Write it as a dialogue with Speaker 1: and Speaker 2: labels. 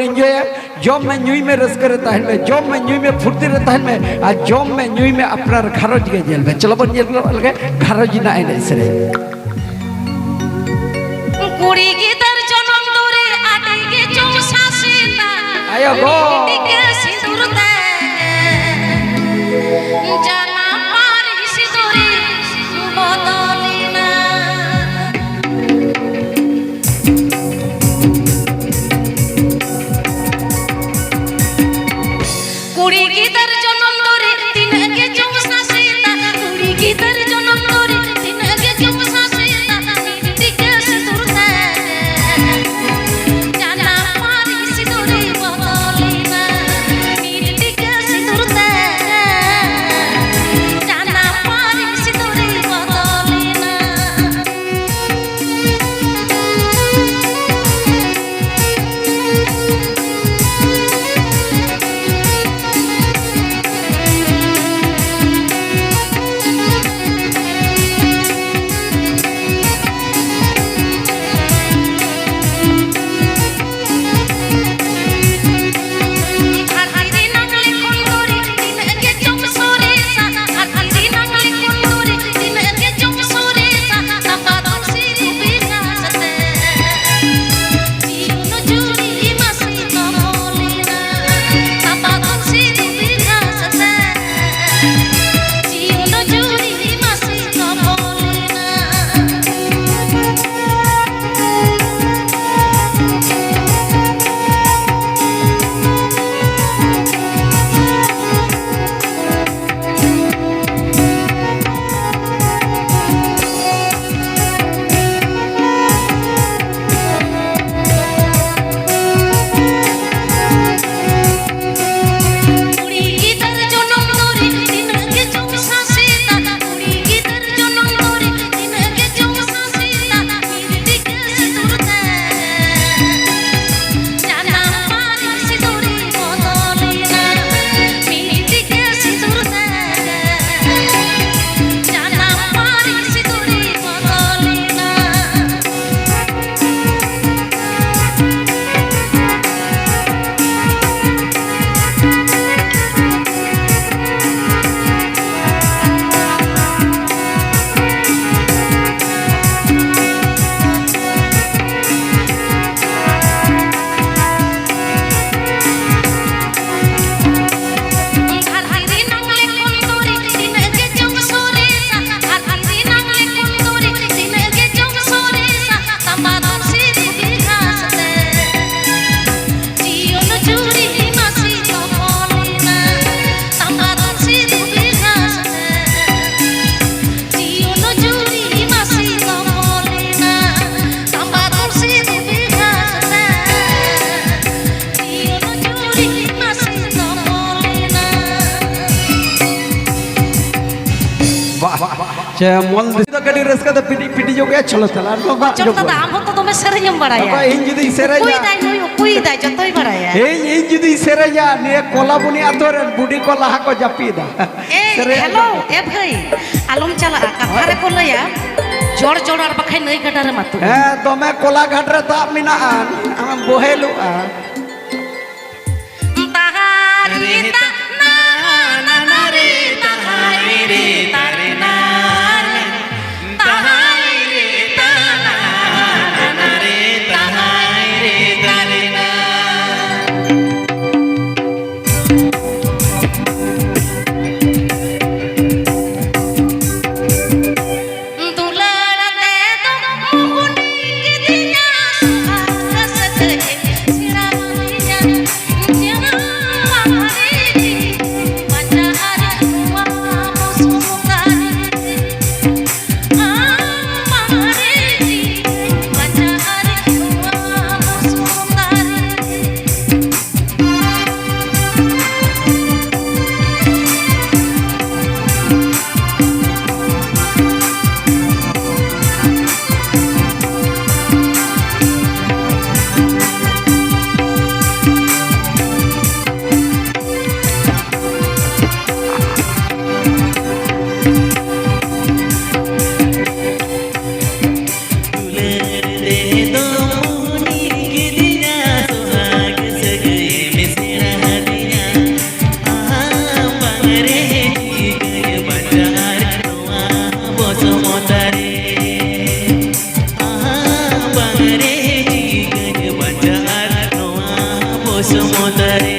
Speaker 1: enjoy job में न्यूई में रस करे तहन में जॉब में न्यूई में फुर्ती रे तहन में आ जॉब में न्यूई में अपना घरज के जेल में चलो बन जेल लगे घरज ना एने सरे
Speaker 2: कुड़ी की तर जनम दूरी आटे के चौसा सीता
Speaker 1: आयो गो
Speaker 2: के सिंदूर दे जाना पार सिंदूरी बदलिना कुड़ी की तर जनम दूरी दिन के चौसा सीता कुड़ी की तर जनम दूरी दिन के चौसा सीता नीति के सिंदूर दे जाना पार सिंदूरी बदलिना नीति के सिंदूर दे जाना पार सिंदूरी बदलिना
Speaker 1: मोल तो गडी रस्का तो पिटी पिटी जो गया चलो चला तो बा
Speaker 2: चलो तो आम तो तुम्हें सेरेम बड़ाया
Speaker 1: बा इन जुदी सेरेया
Speaker 2: कोई दाई जतोई बड़ाया
Speaker 1: इन जुदी सेरेया ने कोलाबुनी आतोरे बुडी को लाहा को जपीदा
Speaker 2: हेलो ए भाई आलम चला कथारे को लया जोड़ जोड़ और बखाई नई गडा रे मातु
Speaker 1: तो मैं कोला घाट रे ता मिना हम बोहेलु
Speaker 2: ताहारी ता ना ना ना रे ताहारी रे तारे ना ताहारी रे ता ना ना रे ताहारी रे तारे ना दुलारा दे दो मुकुनी की दिया सुहास सके सिरा
Speaker 3: समोदरे